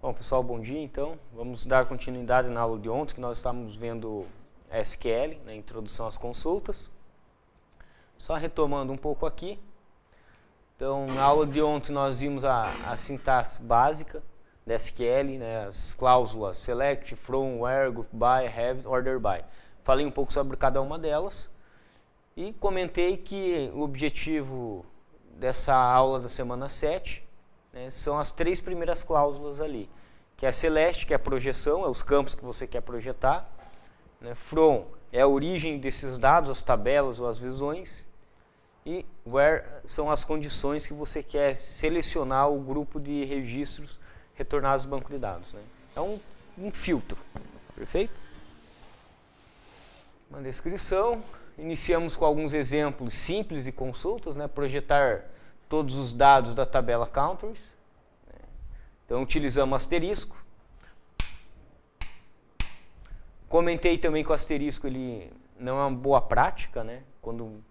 Bom, pessoal, bom dia. Então, vamos dar continuidade na aula de ontem, que nós estávamos vendo SQL, né, introdução às consultas. Só retomando um pouco aqui. Então, na aula de ontem nós vimos a sintaxe básica da SQL, né, as cláusulas select, from, where, group by, have, order by. Falei um pouco sobre cada uma delas e comentei que o objetivo dessa aula da semana 7, né, são as três primeiras cláusulas ali, que é select, que é a projeção, é os campos que você quer projetar, né, from é a origem desses dados, as tabelas ou as visões, e where são as condições que você quer selecionar o grupo de registros retornados do banco de dados, né. É um filtro, perfeito? Uma descrição, iniciamos com alguns exemplos simples de consultas, né, projetar todos os dados da tabela counters, né. Então utilizamos asterisco. Comentei também que o asterisco ele não é uma boa prática, né, quando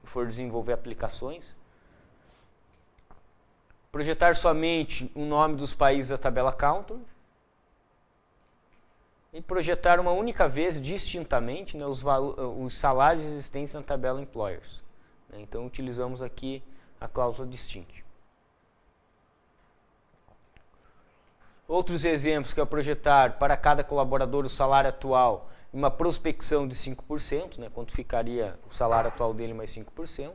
for desenvolver aplicações. Projetar somente o nome dos países da tabela counter. E projetar uma única vez, distintamente, né, os salários existentes na tabela employers. Então utilizamos aqui a cláusula distinct. Outros exemplos que é projetar para cada colaborador o salário atual e uma prospecção de 5%, né, quanto ficaria o salário atual dele mais 5%.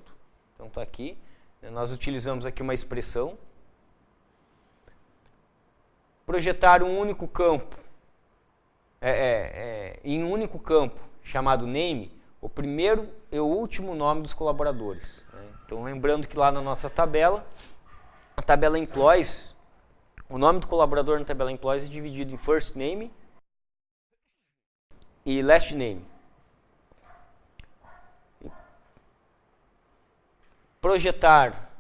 Então está aqui. Nós utilizamos aqui uma expressão. Projetar um único campo, em um único campo chamado name, o primeiro e o último nome dos colaboradores, né? Então lembrando que lá na nossa tabela, a tabela employees, o nome do colaborador na tabela employees é dividido em first name e last name. Projetar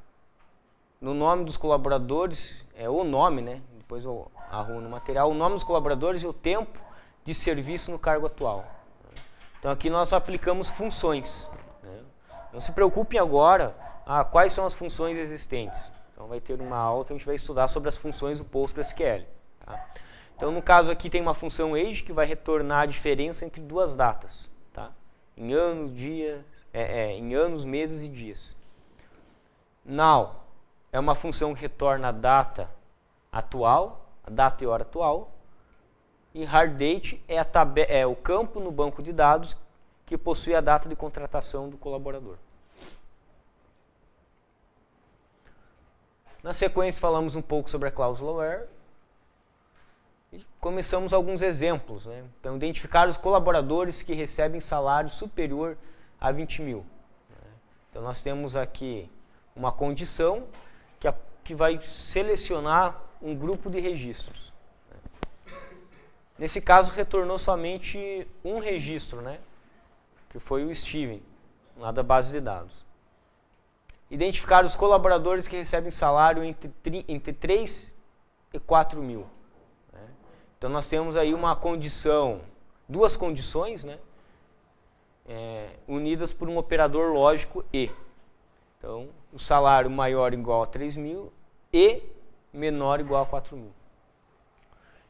no nome dos colaboradores, o nome, né? Depois eu arrumo no material, o nome dos colaboradores e o tempo de serviço no cargo atual. Então aqui nós aplicamos funções, né? Não se preocupem agora quais são as funções existentes. Então vai ter uma aula que a gente vai estudar sobre as funções do PostgreSQL. Tá? Então no caso aqui tem uma função age que vai retornar a diferença entre duas datas, tá? Em anos, dias, em anos, meses e dias. Now é uma função que retorna a data atual, a data e hora atual. E hardDate é o campo no banco de dados que possui a data de contratação do colaborador. Na sequência falamos um pouco sobre a cláusula where. E começamos alguns exemplos, né? Então identificar os colaboradores que recebem salário superior a 20 mil. Então nós temos aqui uma condição que vai selecionar um grupo de registros. Nesse caso, retornou somente um registro, né, que foi o Steven, lá da base de dados. Identificar os colaboradores que recebem salário entre 3 e 4 mil. Né. Então, nós temos aí uma condição, duas condições, né, unidas por um operador lógico e. Então, o salário maior ou igual a 3 mil e menor ou igual a 4 mil.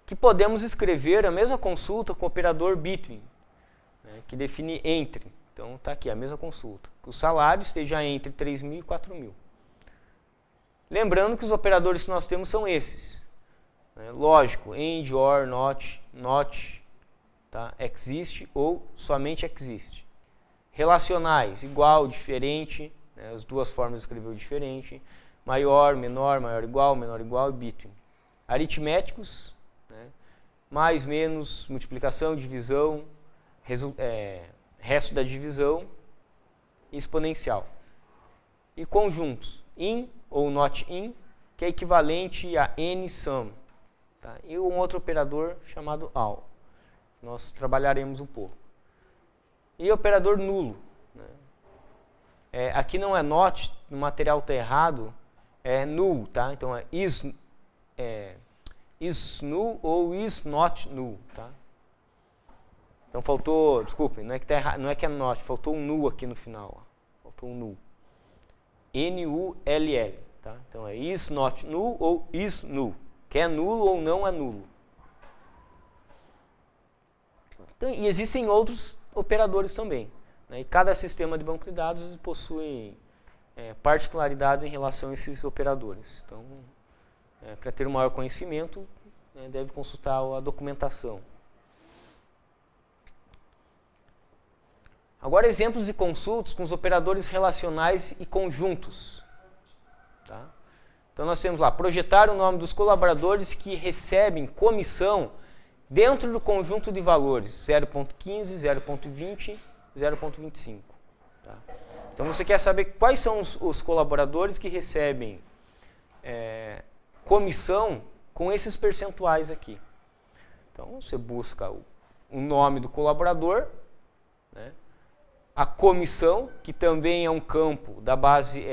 Que podemos escrever a mesma consulta com o operador between, né, que define entre. Então está aqui a mesma consulta. Que o salário esteja entre 3 mil e 4 mil. Lembrando que os operadores que nós temos são esses. Né, lógico, and, or, not, tá, exist ou somente exist. Relacionais, igual, diferente, né, as duas formas de escrever o diferente. Maior, menor igual e between. Aritméticos, mais, menos, multiplicação, divisão, resto da divisão e exponencial. E conjuntos, in ou not in, que é equivalente a n-sum. Tá? E um outro operador chamado all. Nós trabalharemos um pouco. E operador nulo. Né? Aqui não é not, no material está errado, é null. Tá? Então é is null ou is not null, tá? Então faltou, desculpem, não é que tá errado, não é que é not, faltou um null aqui no final, ó. Faltou um null. N-U-L-L, tá? Então é is not null ou is null, que é nulo ou não é nulo. Então, e existem outros operadores também, né? E cada sistema de banco de dados possui particularidades em relação a esses operadores. Então, para ter um maior conhecimento, deve consultar a documentação. Agora, exemplos de consultas com os operadores relacionais e conjuntos. Tá? Então, nós temos lá, projetar o nome dos colaboradores que recebem comissão dentro do conjunto de valores 0.15, 0.20, 0.25. Tá? Então, você quer saber quais são os colaboradores que recebem comissão com esses percentuais aqui. Então, você busca o nome do colaborador, né? A comissão, que também é um campo da base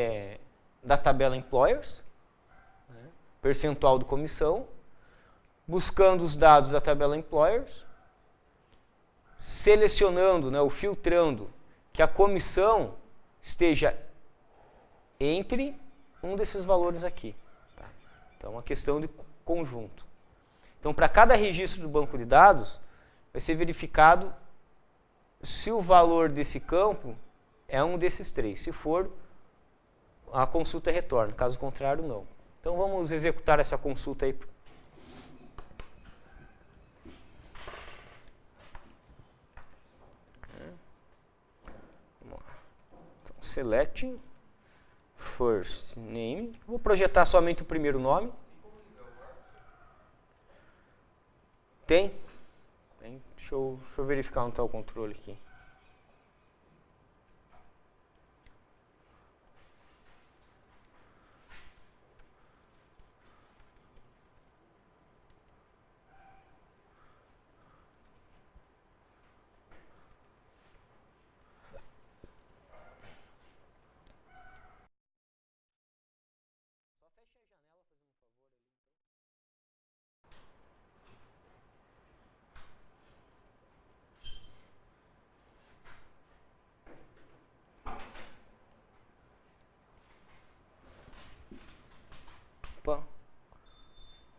da tabela Employers, né? Percentual de comissão, buscando os dados da tabela Employers, selecionando, né, ou filtrando que a comissão esteja entre um desses valores aqui. Tá? Então, é uma questão de conjunto. Então, para cada registro do banco de dados, vai ser verificado se o valor desse campo é um desses três. Se for, a consulta retorna. Caso contrário, não. Então, vamos executar essa consulta aí. Vamos lá. Então, select first name. Vou projetar somente o primeiro nome. Tem? Deixa eu verificar onde está o controle aqui.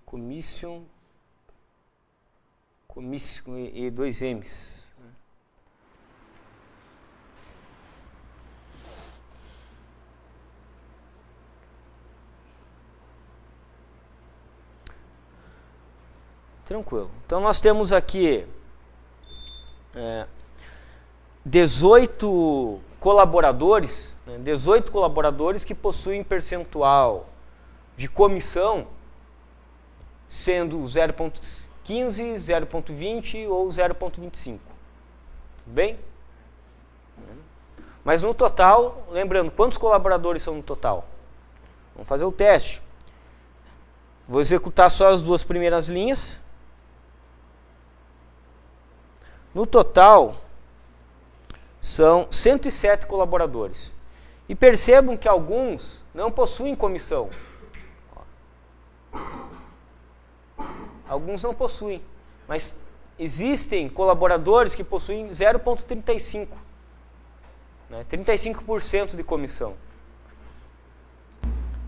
Commission e dois M's. Tranquilo. Então nós temos aqui 18 colaboradores, né, 18 colaboradores que possuem percentual de comissão sendo 0.15, 0.20 ou 0.25. Tudo bem? Mas no total, lembrando, quantos colaboradores são no total? Vamos fazer o teste. Vou executar só as duas primeiras linhas. No total, são 107 colaboradores. E percebam que alguns não possuem comissão. Alguns não possuem, mas existem colaboradores que possuem 0,35, né, 35% de comissão.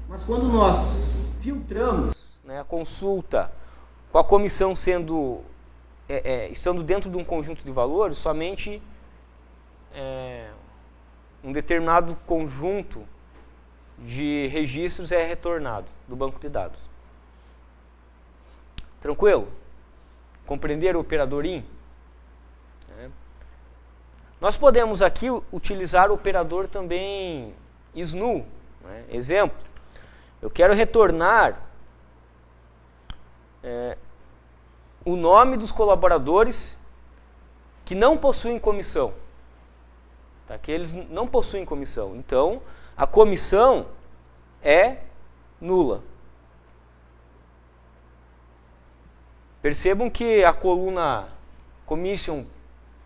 Mas quando nós filtramos, né, a consulta com a comissão estando dentro de um conjunto de valores, somente um determinado conjunto de registros é retornado do banco de dados. Tranquilo? Compreenderam o operador IN? Nós podemos aqui utilizar o operador também SNU. Né? Exemplo, eu quero retornar o nome dos colaboradores que não possuem comissão. Tá? Que eles não possuem comissão. Então, a comissão é nula. Percebam que a coluna Commission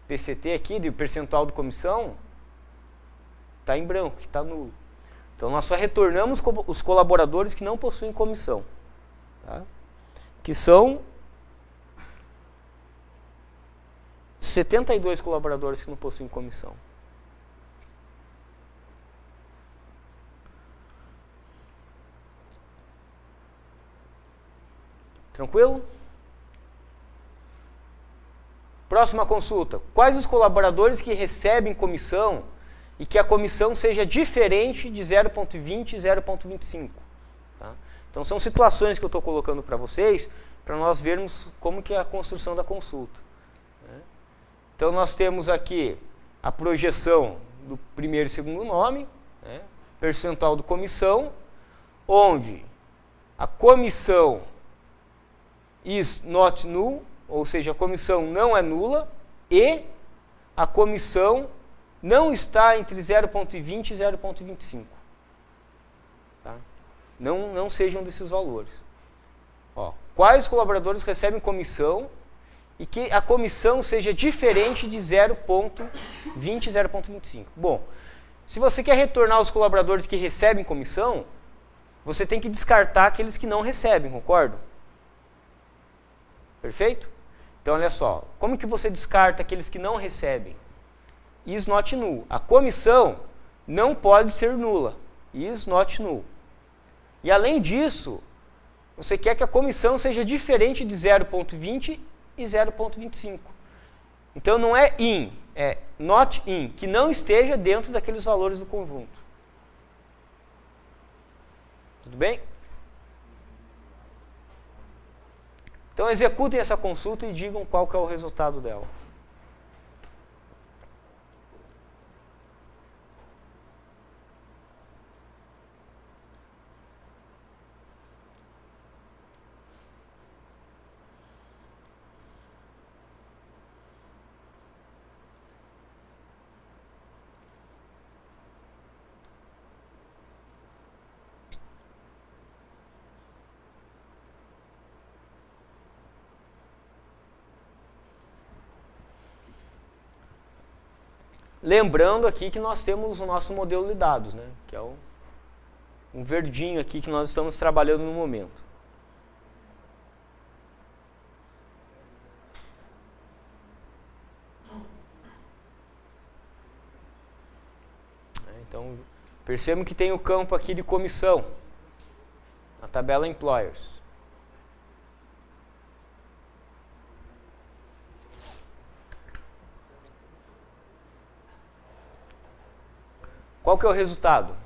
PCT aqui, de percentual de comissão, está em branco, que está nulo. Então, nós só retornamos os colaboradores que não possuem comissão. Tá? Que são 72 colaboradores que não possuem comissão. Tranquilo? Próxima consulta. Quais os colaboradores que recebem comissão e que a comissão seja diferente de 0,20 e 0,25? Tá? Então, são situações que eu estou colocando para vocês, para nós vermos como que é a construção da consulta. Né? Então, nós temos aqui a projeção do primeiro e segundo nome, né? Percentual de comissão, onde a comissão is not null, ou seja, a comissão não é nula, e a comissão não está entre 0,20 e 0,25. Tá? Não sejam desses valores. Ó, quais colaboradores recebem comissão e que a comissão seja diferente de 0,20 e 0,25. Bom, se você quer retornar os colaboradores que recebem comissão, você tem que descartar aqueles que não recebem, concordo? Perfeito? Então, olha só, como que você descarta aqueles que não recebem? Is not null. A comissão não pode ser nula. Is not null. E além disso, você quer que a comissão seja diferente de 0,20 e 0,25. Então, não é in, é not in, que não esteja dentro daqueles valores do conjunto. Tudo bem? Então, executem essa consulta e digam qual que é o resultado dela. Lembrando aqui que nós temos o nosso modelo de dados, né? Que é um verdinho aqui que nós estamos trabalhando no momento. Então, percebam que tem o campo aqui de comissão, na tabela Employers. Qual que é o resultado?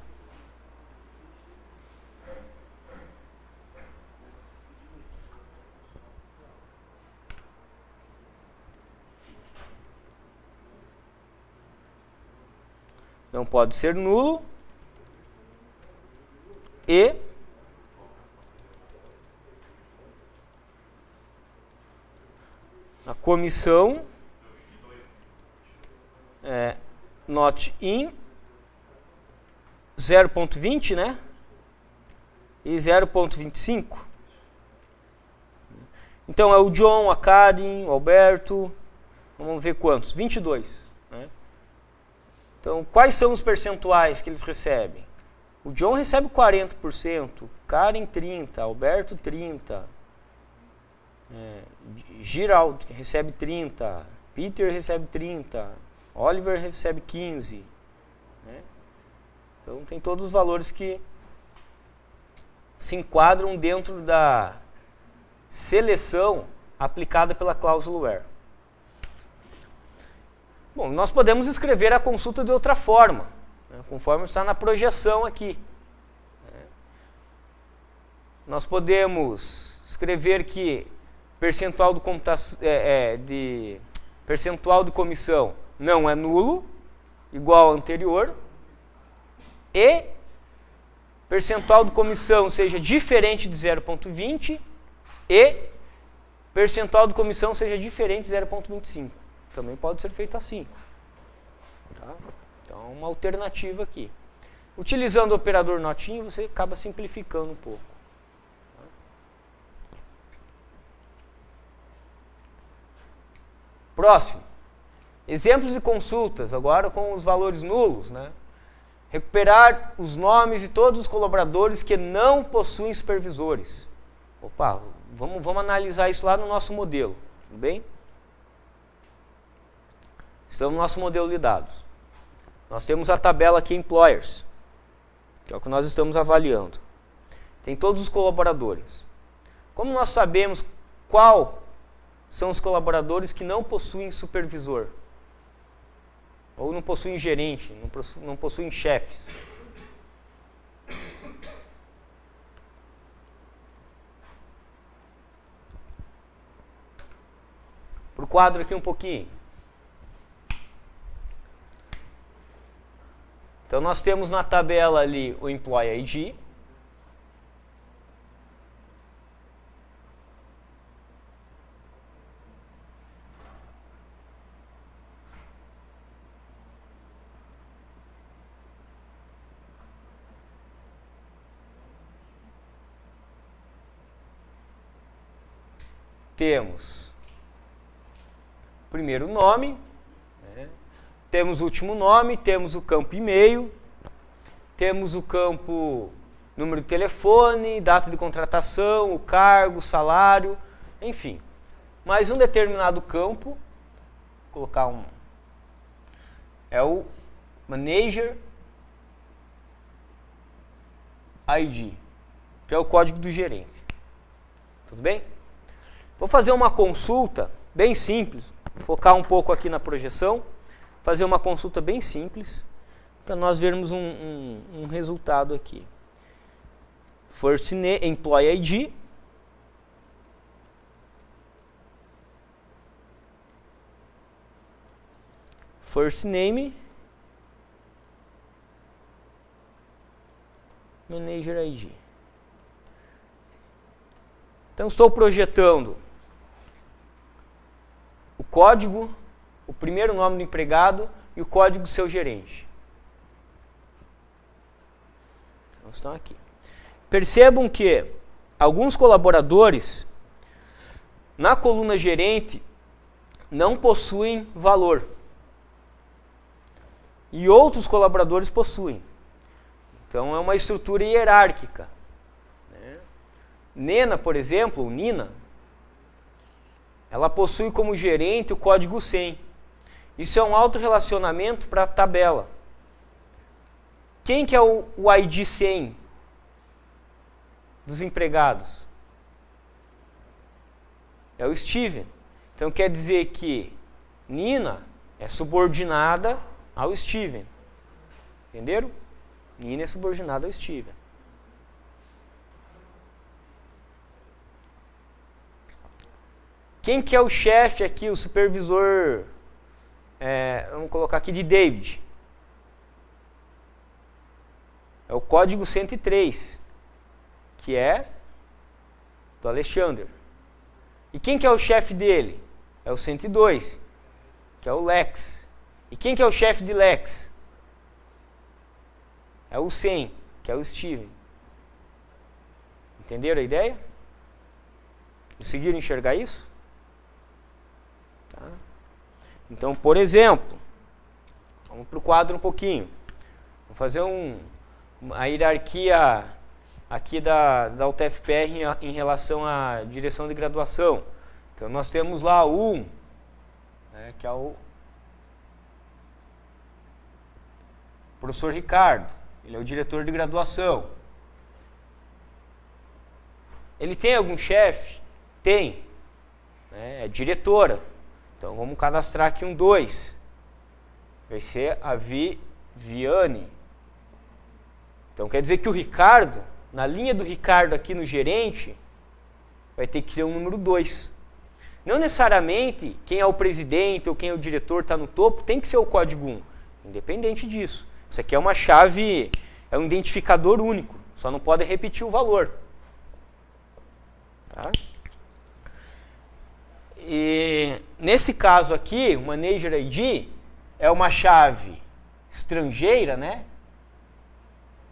Não pode ser nulo e a comissão é not in 0,20, né? E 0,25. Então é o John, a Karen, o Alberto. Vamos ver quantos? 22. Né? Então, quais são os percentuais que eles recebem? O John recebe 40%, Karen 30%, Alberto 30%, Girald recebe 30%, Peter recebe 30%, Oliver recebe 15%. Né? Então, tem todos os valores que se enquadram dentro da seleção aplicada pela cláusula where. Bom, nós podemos escrever a consulta de outra forma, né, conforme está na projeção aqui. Nós podemos escrever que percentual de comissão não é nulo, igual ao anterior, e percentual de comissão seja diferente de 0,20 e percentual de comissão seja diferente de 0,25. Também pode ser feito assim. Tá? Então, uma alternativa aqui. Utilizando o operador not in, você acaba simplificando um pouco. Tá? Próximo. Exemplos de consultas, agora com os valores nulos, né? Recuperar os nomes de todos os colaboradores que não possuem supervisores. Opa, vamos analisar isso lá no nosso modelo, tudo bem? Estamos no nosso modelo de dados. Nós temos a tabela aqui Employers, que é o que nós estamos avaliando. Tem todos os colaboradores. Como nós sabemos qual são os colaboradores que não possuem supervisor? Ou não possuem gerente, não possuem chefes? Para o quadro aqui um pouquinho. Então nós temos na tabela ali o Employee ID. Temos o primeiro nome, né? Temos o último nome, temos o campo e-mail, temos o campo número de telefone, data de contratação, o cargo, o salário, enfim. Mais um determinado campo, vou colocar um, é o Manager ID, que é o código do gerente. Tudo bem? Vou fazer uma consulta bem simples, focar um pouco aqui na projeção, fazer uma consulta bem simples, para nós vermos um resultado aqui. First name, Employee ID, First name, Manager ID. Então estou projetando o código, o primeiro nome do empregado e o código do seu gerente. Então estão aqui. Percebam que alguns colaboradores na coluna gerente não possuem valor e outros colaboradores possuem. Então é uma estrutura hierárquica. Nena, por exemplo, Nina, ela possui como gerente o código 100. Isso é um autorrelacionamento para a tabela. Quem que é o ID 100 dos empregados? É o Steven. Então quer dizer que Nina é subordinada ao Steven. Entenderam? Nina é subordinada ao Steven. Quem que é o chefe aqui, o supervisor, vamos colocar aqui de David? É o código 103, que é do Alexander. E quem que é o chefe dele? É o 102, que é o Lex. E quem que é o chefe de Lex? É o 100, que é o Steven. Entenderam a ideia? Conseguiram enxergar isso? Tá. Então, por exemplo, vamos para o quadro um pouquinho. Vou fazer a hierarquia aqui da UTFPR em relação à direção de graduação. Então, nós temos lá o 1, né, que é o professor Ricardo. Ele é o diretor de graduação. Ele tem algum chefe? Tem. É diretora. Então vamos cadastrar aqui um 2. Vai ser a Viviane. Então quer dizer que o Ricardo, na linha do Ricardo aqui no gerente, vai ter que ser um número 2. Não necessariamente quem é o presidente ou quem é o diretor está no topo tem que ser o código 1. Independente disso. Isso aqui é uma chave, é um identificador único. Só não pode repetir o valor. Tá? E nesse caso aqui, o Manager ID é uma chave estrangeira, né?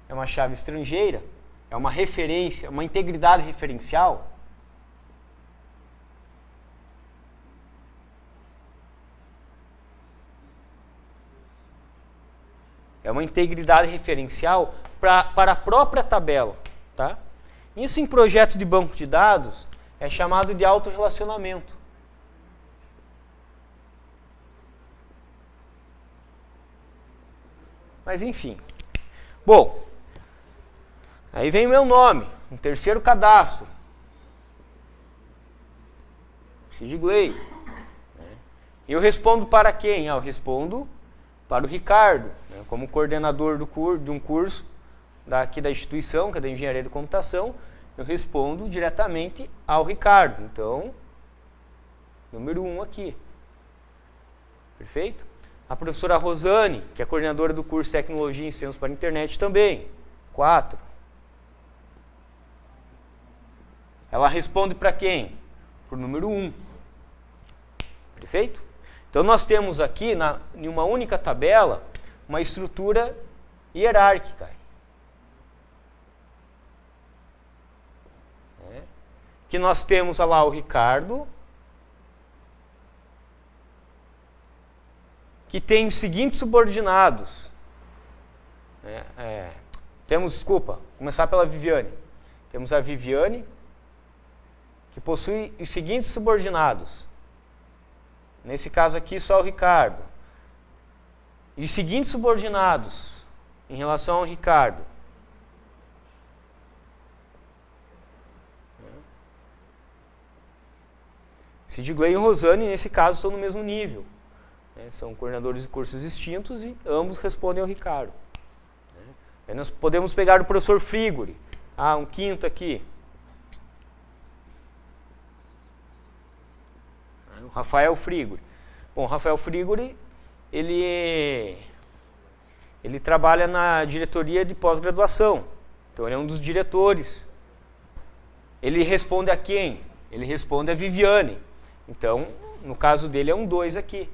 É uma chave estrangeira, é uma referência, uma integridade referencial. É uma integridade referencial para a própria tabela. Tá? Isso em projeto de banco de dados é chamado de autorrelacionamento. Mas enfim. Bom, aí vem o meu nome, um terceiro cadastro. Sidgley. Eu respondo para quem? Eu respondo para o Ricardo, né, como coordenador de um curso aqui da instituição, que é da Engenharia de Computação, eu respondo diretamente ao Ricardo. Então, número 1 aqui. Perfeito? A professora Rosane, que é coordenadora do curso Tecnologia e Sistemas para a Internet também. 4. Ela responde para quem? Para o número 1. Perfeito? Então, nós temos aqui, em uma única tabela, uma estrutura hierárquica. Que nós temos lá o Ricardo, que tem os seguintes subordinados. Desculpa, começar pela Viviane. Temos a Viviane, que possui os seguintes subordinados. Nesse caso aqui, só o Ricardo. E os seguintes subordinados em relação ao Ricardo. Sidgley e Rosane, nesse caso, estão no mesmo nível. São coordenadores de cursos distintos e ambos respondem ao Ricardo. Aí nós podemos pegar o professor Frigori. Um quinto aqui. O Rafael Frigori. Bom, o Rafael Frigori, ele trabalha na diretoria de pós-graduação. Então, ele é um dos diretores. Ele responde a quem? Ele responde a Viviane. Então, no caso dele, é um 2 aqui.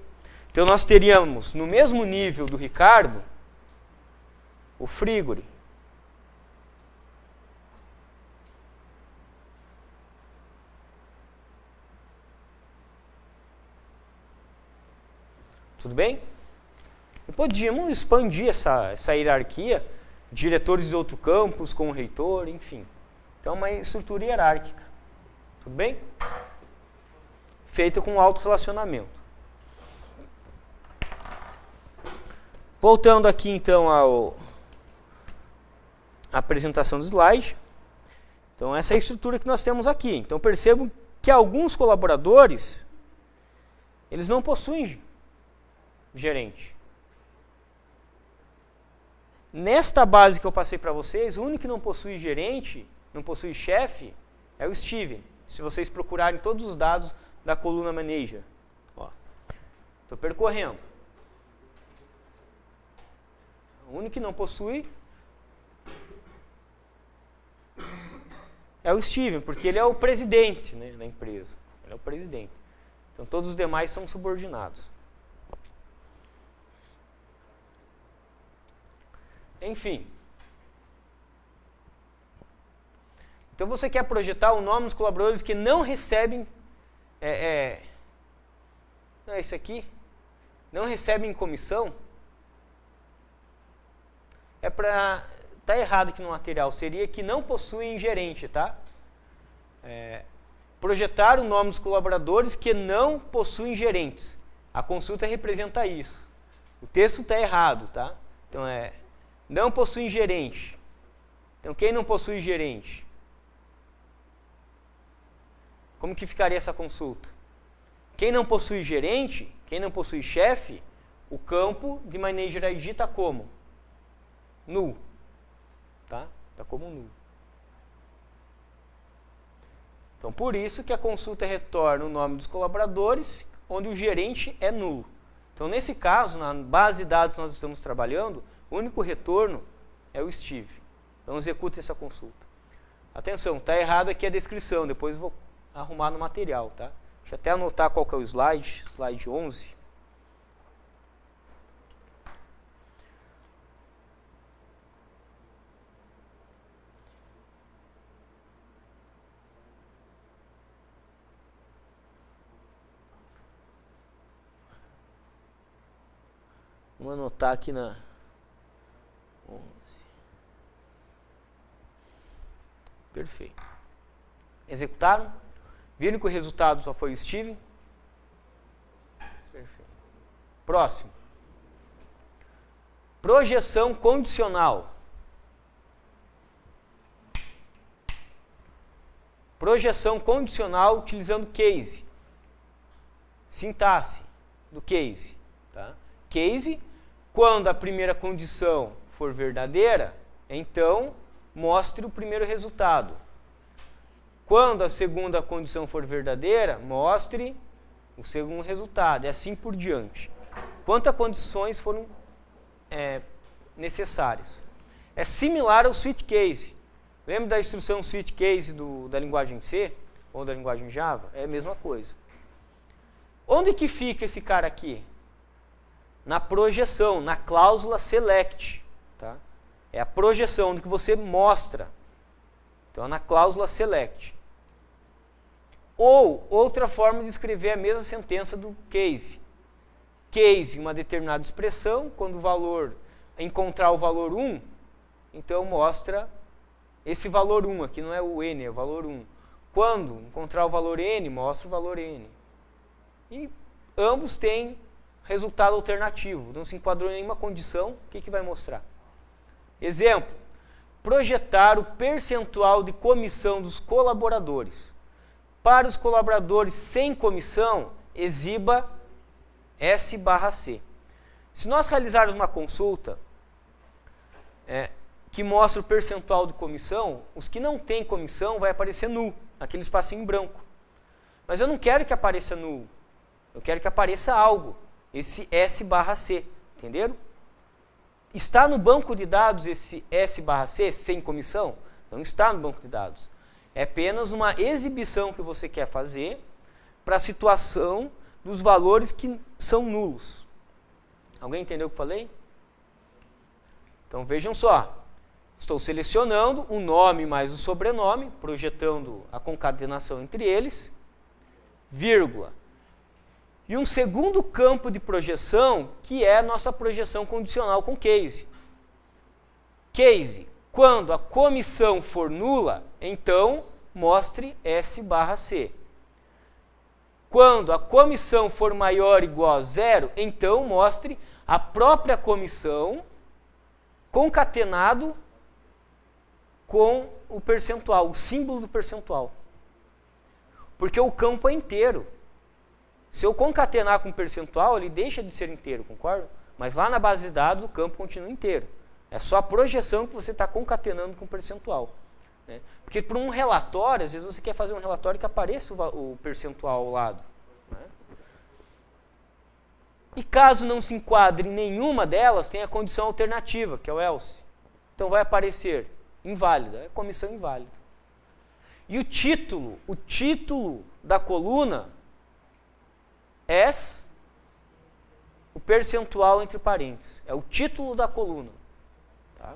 Então, nós teríamos, no mesmo nível do Ricardo, o Frigori. Tudo bem? E podíamos expandir essa hierarquia, diretores de outro campus, com o reitor, enfim. Então, é uma estrutura hierárquica. Tudo bem? Feita com autorrelacionamento. Voltando aqui, então, à apresentação do slide. Então, essa é a estrutura que nós temos aqui. Então, percebo que alguns colaboradores, eles não possuem gerente. Nesta base que eu passei para vocês, o único que não possui gerente, não possui chefe, é o Steven. Se vocês procurarem todos os dados da coluna Manager. Estou percorrendo. O único que não possui é o Steven, porque ele é o presidente, né, da empresa. Ele é o presidente. Então, todos os demais são subordinados. Enfim. Então, você quer projetar o nome dos colaboradores que não recebem... não é esse aqui? Não recebem comissão? Tá errado aqui no material. Seria que não possuem gerente, tá? Projetar o nome dos colaboradores que não possuem gerentes. A consulta representa isso. O texto está errado, tá? Então, não possuem gerente. Então, quem não possui gerente? Como que ficaria essa consulta? Quem não possui gerente, quem não possui chefe, o campo de Manager ID está como? Null. Tá? Está como null. Então, por isso que a consulta retorna o nome dos colaboradores, onde o gerente é nulo. Então, nesse caso, na base de dados que nós estamos trabalhando, o único retorno é o Steve. Então, execute essa consulta. Atenção, está errado aqui a descrição, depois vou arrumar no material, tá? Deixa eu até anotar qual que é o slide 11. Vamos anotar aqui na 11. Perfeito. Executaram? Viram que o resultado só foi o Steven? Perfeito. Próximo. Projeção condicional. Projeção condicional utilizando case. Sintaxe do case. Tá? Case, quando a primeira condição for verdadeira, então mostre o primeiro resultado. Quando a segunda condição for verdadeira, mostre o segundo resultado, e assim por diante. Quantas condições foram necessárias. É similar ao switch case. Lembra da instrução switch case da linguagem C ou da linguagem Java? É a mesma coisa. Onde que fica esse cara aqui? Na projeção, na cláusula select. Tá? É a projeção onde que você mostra. Então, é na cláusula select. Ou, outra forma de escrever a mesma sentença do case. Case, uma determinada expressão, quando o valor encontrar o valor 1, então mostra esse valor 1, aqui não é o n, é o valor 1. Quando encontrar o valor n, mostra o valor n. E ambos têm resultado alternativo, não se enquadrou em nenhuma condição, o que vai mostrar? Exemplo, projetar o percentual de comissão dos colaboradores. Para os colaboradores sem comissão, exiba S/C. Se nós realizarmos uma consulta que mostra o percentual de comissão, os que não têm comissão vai aparecer null, aquele espacinho em branco. Mas eu não quero que apareça null, eu quero que apareça algo, esse S/C, entenderam? Está no banco de dados esse S/C sem comissão? Não está no banco de dados. É apenas uma exibição que você quer fazer para a situação dos valores que são nulos. Alguém entendeu o que eu falei? Então vejam só, estou selecionando o nome mais o sobrenome, projetando a concatenação entre eles, vírgula. E um segundo campo de projeção, que é a nossa projeção condicional com case. Case, quando a comissão for nula, então mostre S/C. Quando a comissão for maior ou igual a 0, então mostre a própria comissão concatenado com o percentual, o símbolo do percentual. Porque o campo é inteiro. Se eu concatenar com percentual, ele deixa de ser inteiro, concorda? Mas lá na base de dados o campo continua inteiro. É só a projeção que você está concatenando com percentual. Né? Porque para um relatório, às vezes você quer fazer um relatório que apareça o percentual ao lado. Né? E caso não se enquadre em nenhuma delas, tem a condição alternativa, que é o else. Então vai aparecer inválida, é comissão inválida. E o título da coluna é o percentual entre parênteses. É o título da coluna. Tá?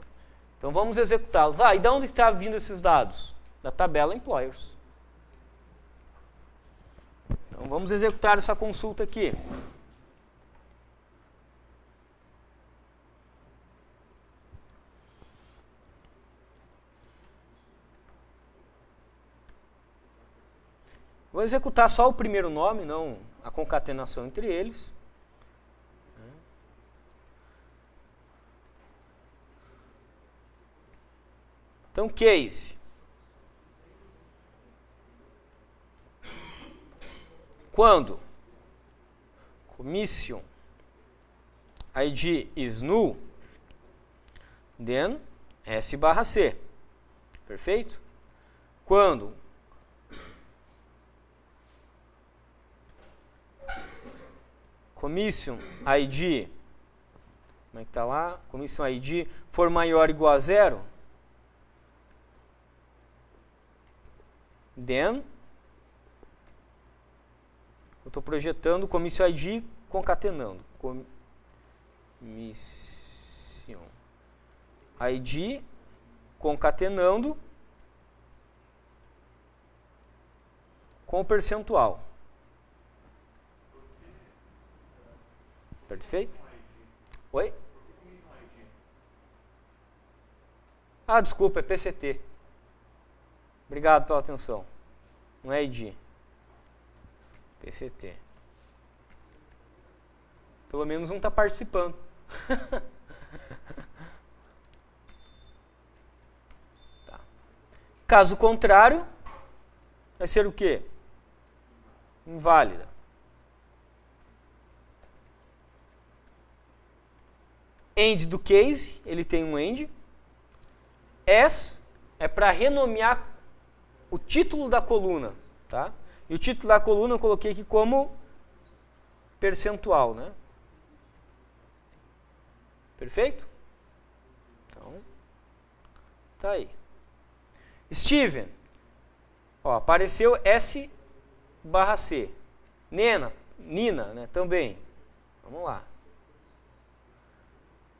Então vamos executá-los. E de onde está vindo esses dados? Da tabela Employers. Então vamos executar essa consulta aqui. Vou executar só o primeiro nome, não a concatenação entre eles. Então, case. Quando commission id is null, then S/C. Perfeito? Quando commission id, como é que está lá? Commission id for maior ou igual a 0, then eu estou projetando commission id concatenando. Commission id concatenando com o percentual. Perfeito? Oi? Desculpa, é PCT. Obrigado pela atenção. Não é ID. PCT. Pelo menos um está participando. Tá. Caso contrário, vai ser o quê? Inválida. end do case, ele tem um end. S é para renomear o título da coluna, tá? E o título da coluna eu coloquei aqui como percentual, né? Perfeito? Então, tá aí. Steven, ó, apareceu S barra C. Nina, né, também. Vamos lá.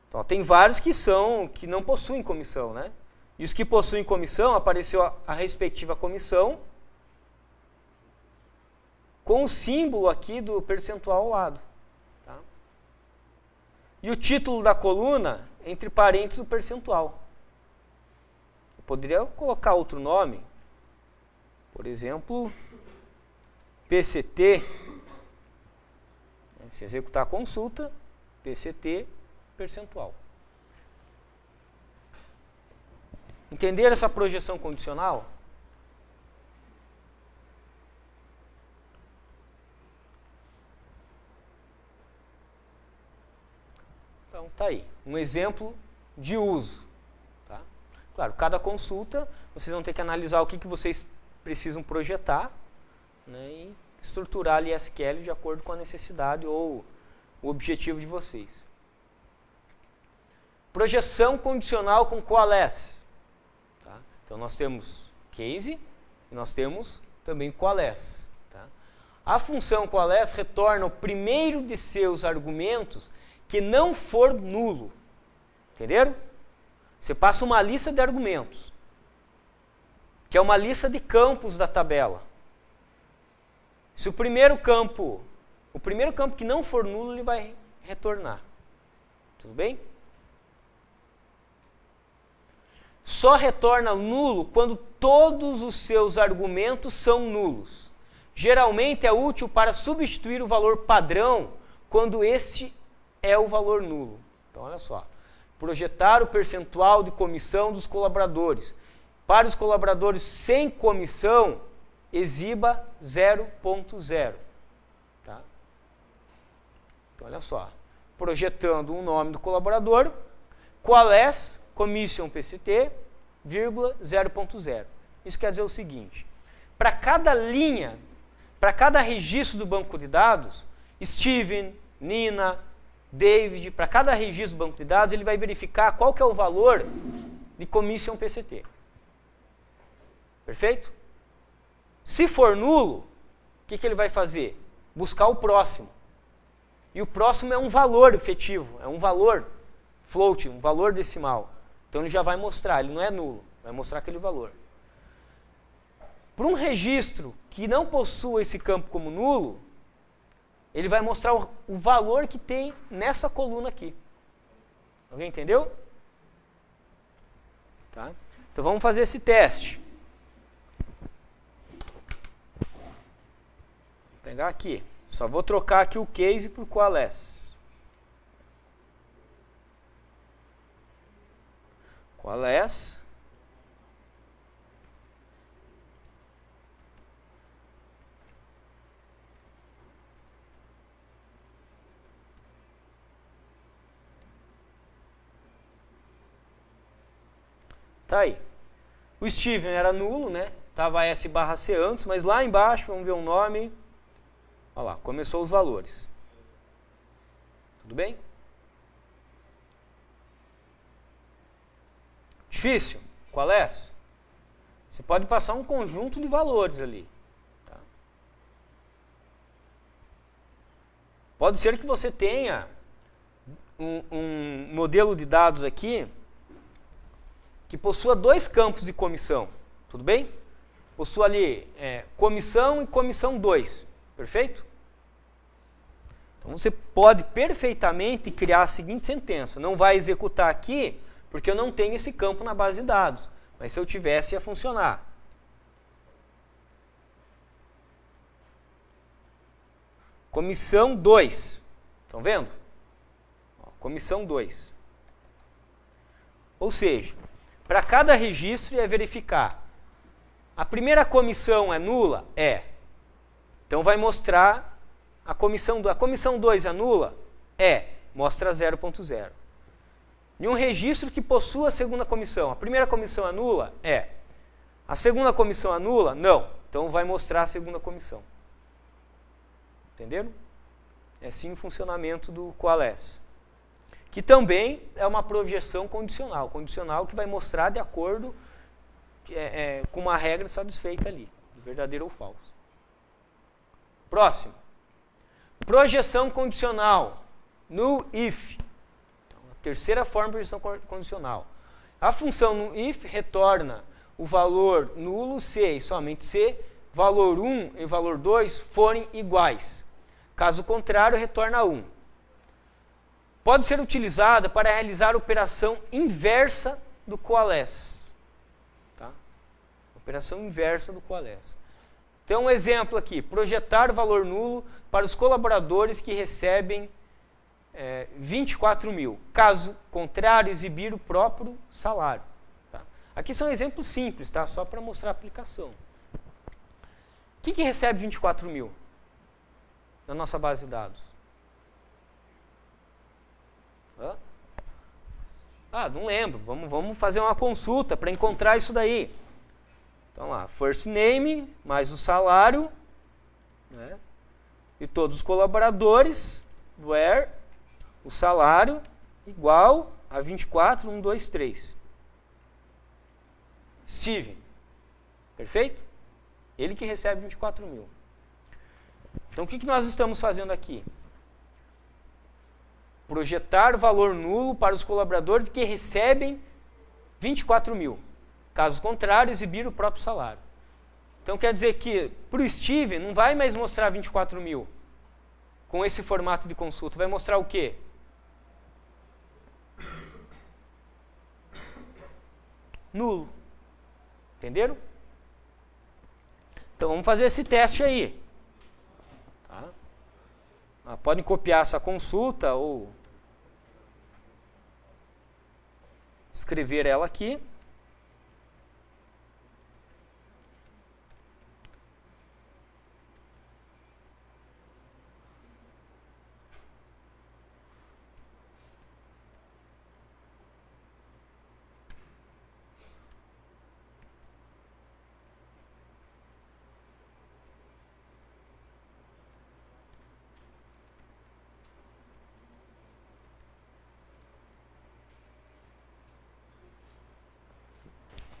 Então, tem vários que não possuem comissão, né? E os que possuem comissão, apareceu a respectiva comissão com o símbolo aqui do percentual ao lado. Tá? E o título da coluna, entre parênteses, o percentual. Eu poderia colocar outro nome, por exemplo, PCT, se executar a consulta, PCT, percentual. Entenderam essa projeção condicional? Então, tá aí. Um exemplo de uso. Tá? Claro, cada consulta, vocês vão ter que analisar o que vocês precisam projetar, né, e estruturar ali SQL de acordo com a necessidade ou o objetivo de vocês. Projeção condicional com coalesce. Tá? Então, nós temos case e nós temos também coalesce. Tá? A função coalesce retorna o primeiro de seus argumentos que não for nulo. Entenderam? Você passa uma lista de argumentos, que é uma lista de campos da tabela. Se o primeiro campo que não for nulo, ele vai retornar. Tudo bem? Só retorna nulo quando todos os seus argumentos são nulos. Geralmente é útil para substituir o valor padrão quando este é o valor nulo. Então, olha só. Projetar o percentual de comissão dos colaboradores. Para os colaboradores sem comissão, exiba 0.0. Tá? Então, olha só. Projetando o nome do colaborador, coalesce, commission PCT, vírgula, 0.0. Isso quer dizer o seguinte. Para cada linha, para cada registro do banco de dados, Steven, Nina, David, para cada registro do banco de dados, ele vai verificar qual que é o valor de commission PCT. Perfeito? Se for nulo, o que ele vai fazer? Buscar o próximo. E o próximo é um valor efetivo, é um valor float, um valor decimal. Então ele já vai mostrar, ele não é nulo, vai mostrar aquele valor. Para um registro que não possua esse campo como nulo, ele vai mostrar o valor que tem nessa coluna aqui. Alguém entendeu? Tá? Então vamos fazer esse teste. Vou pegar aqui. Só vou trocar aqui o case por coalesce. Coalesce. Tá aí. O Steven era nulo, né? Tava S barra C antes, mas lá embaixo, vamos ver o nome. Olha lá, começou os valores. Tudo bem? Difícil? Qual é? Você pode passar um conjunto de valores ali. Tá? Pode ser que você tenha um modelo de dados aqui que possua dois campos de comissão. Tudo bem? Possua ali comissão e comissão 2. Perfeito? Então você pode perfeitamente criar a seguinte sentença. Não vai executar aqui porque eu não tenho esse campo na base de dados. Mas se eu tivesse, ia funcionar. Comissão 2. Estão vendo? Ó, comissão 2. Ou seja, para cada registro ia verificar. A primeira comissão é nula? É. Então vai mostrar a comissão 2 é nula? É. Mostra 0.0. em um registro que possua a segunda comissão. A primeira comissão é nula? É. A segunda comissão é nula? Não. Então vai mostrar a segunda comissão. Entenderam? É assim o funcionamento do coalesce. Que também é uma projeção condicional. Condicional que vai mostrar de acordo com uma regra satisfeita ali. Verdadeiro ou falso. Próximo. Projeção condicional. No if. Então, a terceira forma de projeção condicional. A função no if retorna o valor nulo se e somente se valor 1 e valor 2 forem iguais. Caso contrário, retorna 1. Pode ser utilizada para realizar a operação inversa do coalesce. Tá? Operação inversa do coalesce. Então, um exemplo aqui. Projetar o valor nulo para os colaboradores que recebem 24 mil. Caso contrário, exibir o próprio salário. Tá? Aqui são exemplos simples, tá? Só para mostrar a aplicação. Quem que recebe 24 mil na nossa base de dados? Hã? Ah, não lembro. Vamos fazer uma consulta para encontrar isso daí. Então lá, first name mais o salário, né? E todos os colaboradores, where o salário igual a 24, 1, 2, 3. Steve. Perfeito? Ele que recebe 24 mil. Então, o que nós estamos fazendo aqui? Projetar o valor nulo para os colaboradores que recebem 24 mil. Caso contrário, exibir o próprio salário. Então, quer dizer que para o Steve não vai mais mostrar 24 mil com esse formato de consulta. Vai mostrar o quê? Nulo. Entenderam? Então, vamos fazer esse teste aí. Tá? Podem copiar essa consulta ou escrever ela aqui.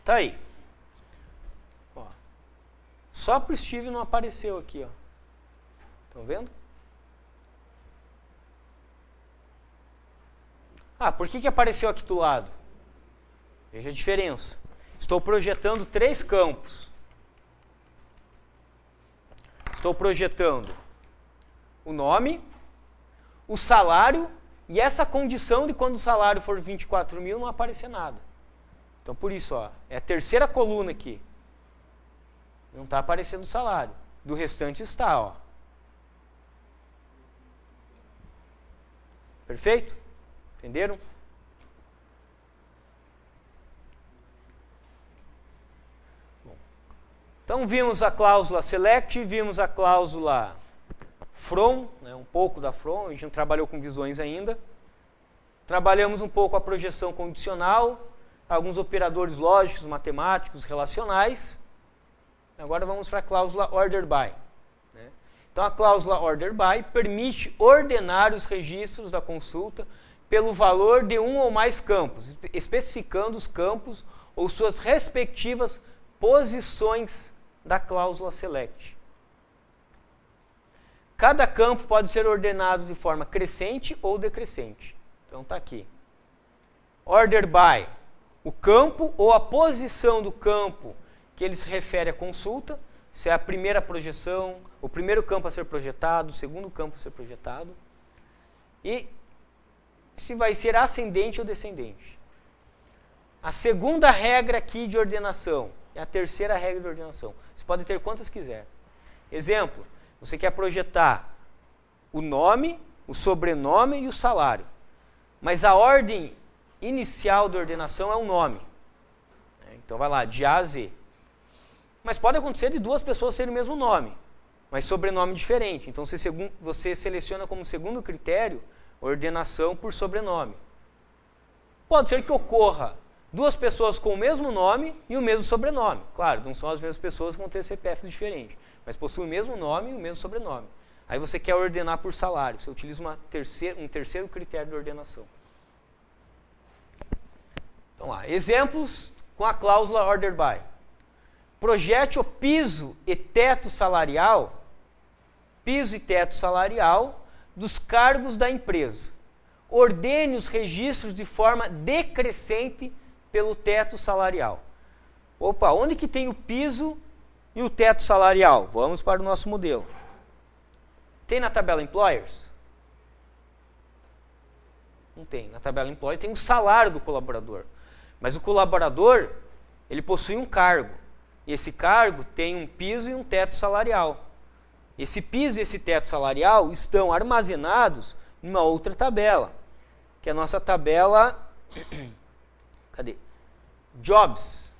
Tá aí. Ó. Só para o Steve não apareceu aqui, ó. Estão vendo? Ah, por que apareceu aqui do lado? Veja a diferença. Estou projetando 3 campos. Estou projetando o nome, o salário e essa condição de quando o salário for 24 mil não aparecer nada. Então, por isso, ó, é a terceira coluna aqui. Não está aparecendo o salário. Do restante está, ó. Perfeito? Entenderam? Bom. Então, vimos a cláusula select, vimos a cláusula from, né, um pouco da from, a gente não trabalhou com visões ainda. Trabalhamos um pouco a projeção condicional, alguns operadores lógicos, matemáticos, relacionais. Agora vamos para a cláusula order by. Né? Então, a cláusula order by permite ordenar os registros da consulta pelo valor de um ou mais campos, especificando os campos ou suas respectivas posições da cláusula select. Cada campo pode ser ordenado de forma crescente ou decrescente. Então, está aqui. Order by. O campo ou a posição do campo que ele se refere à consulta, se é a primeira projeção, o primeiro campo a ser projetado, o segundo campo a ser projetado, e se vai ser ascendente ou descendente. A segunda regra aqui de ordenação é a terceira regra de ordenação. Você pode ter quantas quiser. Exemplo, você quer projetar o nome, o sobrenome e o salário, mas a ordem inicial da ordenação é o nome. Então vai lá, de A a Z. Mas pode acontecer de 2 pessoas terem o mesmo nome, mas sobrenome diferente. Então você seleciona como segundo critério ordenação por sobrenome. Pode ser que ocorra duas pessoas com o mesmo nome e o mesmo sobrenome. Claro, não são as mesmas pessoas que vão ter CPFs diferentes, mas possuem o mesmo nome e o mesmo sobrenome. Aí você quer ordenar por salário, você utiliza um terceiro critério de ordenação. Então lá, exemplos com a cláusula order by. Projete o piso e teto salarial dos cargos da empresa. Ordene os registros de forma decrescente pelo teto salarial. Opa, onde que tem o piso e o teto salarial? Vamos para o nosso modelo. Tem na tabela Employers? Não tem. Na tabela Employers tem o salário do colaborador. Mas o colaborador, ele possui um cargo. E esse cargo tem um piso e um teto salarial. Esse piso e esse teto salarial estão armazenados em uma outra tabela, que é a nossa tabela cadê? Jobs,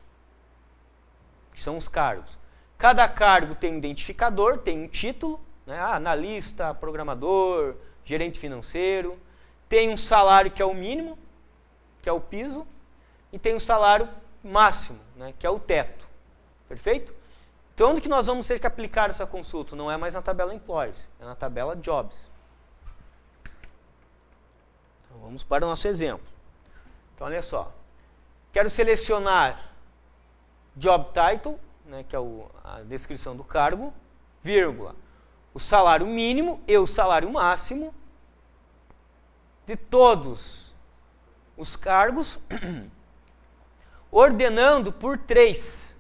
que são os cargos. Cada cargo tem um identificador, tem um título, né? Analista, programador, gerente financeiro, tem um salário que é o mínimo, que é o piso, e tem um salário máximo, né? Que é o teto. Perfeito? Então, onde que nós vamos ter que aplicar essa consulta? Não é mais na tabela Employees, é na tabela Jobs. Então, vamos para o nosso exemplo. Então, olha só. Quero selecionar Job Title, né, que é a descrição do cargo, vírgula, o salário mínimo e o salário máximo de todos os cargos, ordenando por 3,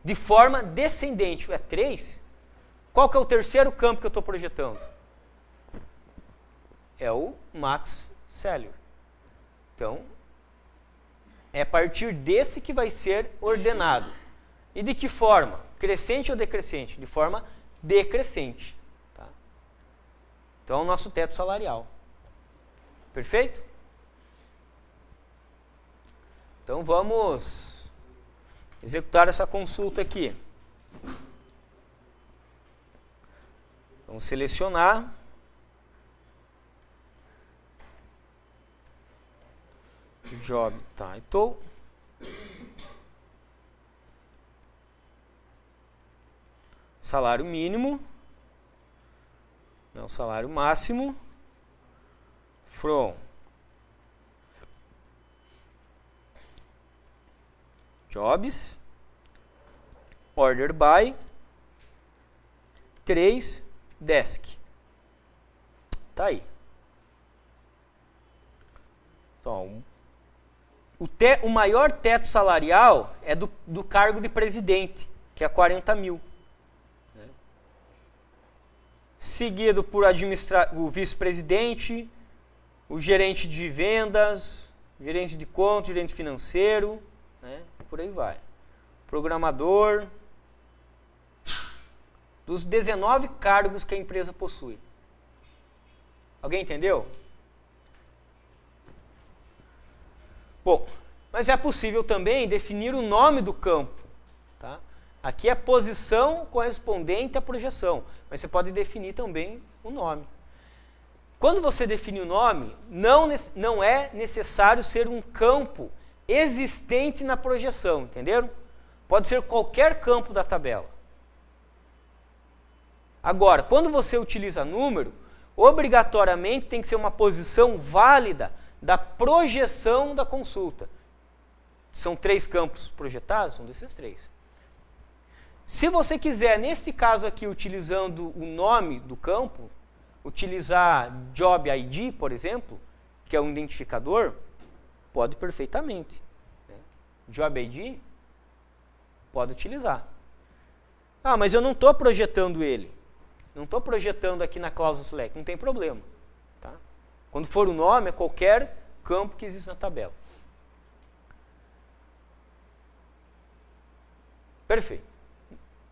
de forma descendente. É 3? Qual que é o terceiro campo que eu estou projetando? É o Max Salary. Então, é a partir desse que vai ser ordenado. E de que forma? Crescente ou decrescente? De forma decrescente. Tá? Então, é o nosso teto salarial. Perfeito? Então, vamos executar essa consulta aqui. Vamos selecionar. Job Title. Salário mínimo. Não, salário máximo. From Jobs, Order by, 3, Desk. Tá aí. Então, o maior teto salarial é do cargo de presidente, que é 40 mil. Né? Seguido por o vice-presidente, o gerente de vendas, gerente de contas, gerente financeiro, né? Por aí vai. Programador. Dos 19 cargos que a empresa possui. Alguém entendeu? Bom, mas é possível também definir o nome do campo. Tá? Aqui é a posição correspondente à projeção, mas você pode definir também o nome. Quando você define o nome, não é necessário ser um campo existente na projeção, entenderam? Pode ser qualquer campo da tabela. Agora, quando você utiliza número, obrigatoriamente tem que ser uma posição válida da projeção da consulta. São 3 campos projetados, um desses 3. Se você quiser, nesse caso aqui, utilizando o nome do campo, utilizar Job ID, por exemplo, que é um identificador, pode perfeitamente. Né? Job ID, pode utilizar. Ah, mas eu não estou projetando ele. Não estou projetando aqui na cláusula select, não tem problema. Tá? Quando for o nome, é qualquer campo que existe na tabela. Perfeito.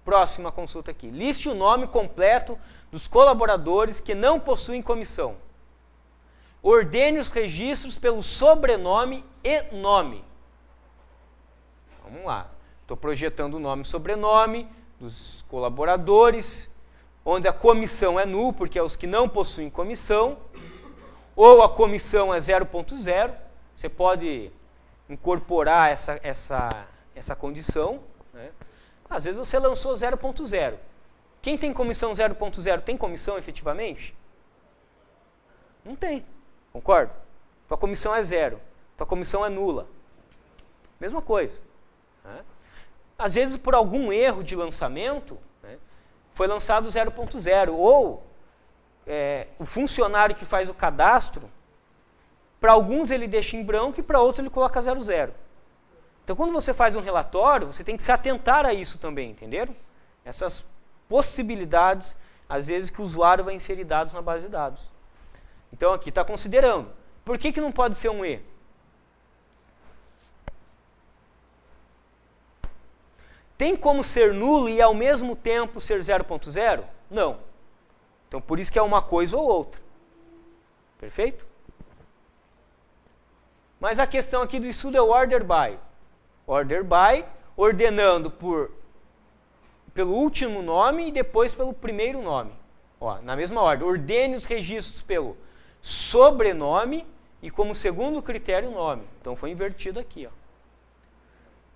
Próxima consulta aqui. Liste o nome completo dos colaboradores que não possuem comissão. Ordene os registros pelo sobrenome e nome. Vamos lá. Estou projetando o nome e sobrenome dos colaboradores, onde a comissão é null, porque é os que não possuem comissão, ou a comissão é 0.0, você pode incorporar essa condição, né? Às vezes você lançou 0.0. Quem tem comissão 0.0 tem comissão efetivamente? Não tem, concorda? Tua comissão é 0, tua comissão é nula. Mesma coisa, né? Às vezes por algum erro de lançamento, né, foi lançado 0.0, ou o funcionário que faz o cadastro, para alguns ele deixa em branco e para outros ele coloca 00. Então, quando você faz um relatório, você tem que se atentar a isso também, entenderam? Essas possibilidades, às vezes, que o usuário vai inserir dados na base de dados. Então, aqui está considerando. Por que não pode ser um E? Tem como ser nulo e, ao mesmo tempo, ser 0.0? Não. Então, por isso que é uma coisa ou outra. Perfeito? Mas a questão aqui do estudo é o order by. Order by, ordenando pelo último nome e depois pelo primeiro nome. Ó, na mesma ordem, ordene os registros pelo sobrenome e como segundo critério o nome. Então foi invertido aqui. Ó.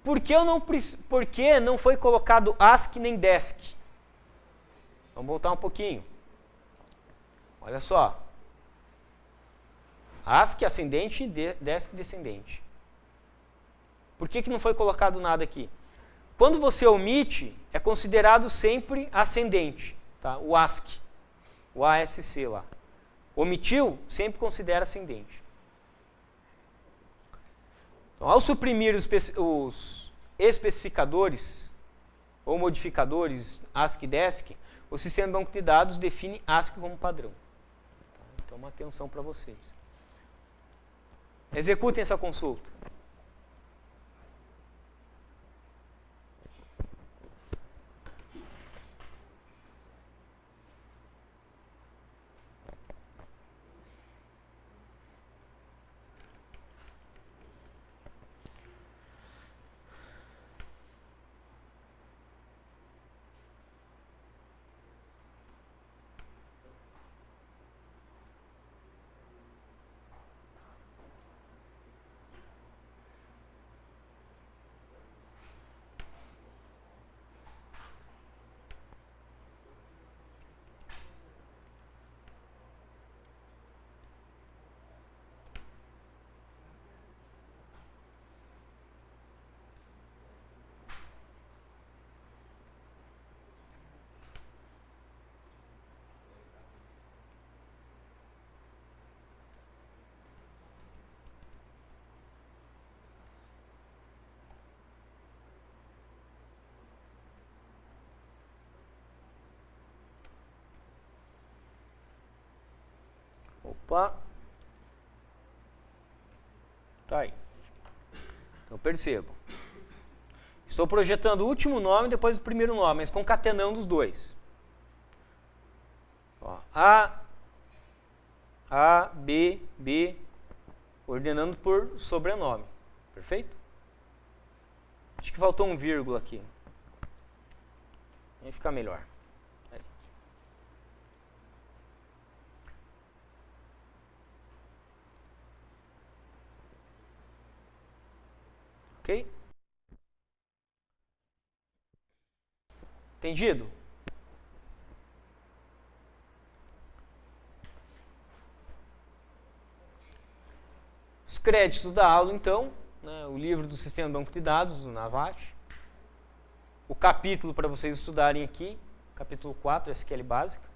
Por que não foi colocado ASCII nem DESC? Vamos voltar um pouquinho. Olha só. ASCII ascendente e DESC descendente. Por que não foi colocado nada aqui? Quando você omite, é considerado sempre ascendente, tá? O ASCII, o ASC lá. Omitiu, sempre considera ascendente. Então, ao suprimir os especificadores ou modificadores ASCII e DESC, o sistema de banco de dados define ASCII como padrão. Então, uma atenção para vocês. Executem essa consulta. Opa. Tá aí. Então percebam. Estou projetando o último nome depois do primeiro nome, mas concatenando os dois. Ó, A, B, B, ordenando por sobrenome. Perfeito? Acho que faltou um vírgula aqui. Aí fica melhor. Aí. Ok? Entendido? Os créditos da aula, então, né, o livro do Sistema Banco de Dados, do Navat. O capítulo para vocês estudarem aqui, capítulo 4, SQL básica.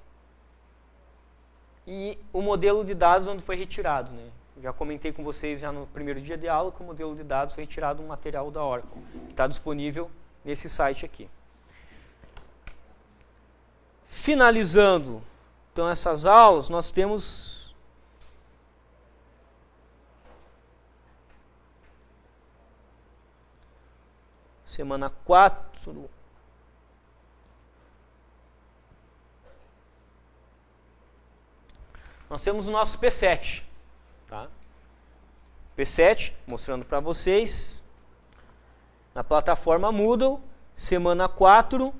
E o modelo de dados onde foi retirado, né? Já comentei com vocês já no primeiro dia de aula que o modelo de dados foi retirado um material da Oracle, que está disponível nesse site aqui. Finalizando, então, essas aulas, nós temos semana 4. Nós temos o nosso P7. Tá? P7, mostrando para vocês. Na plataforma Moodle, semana 4.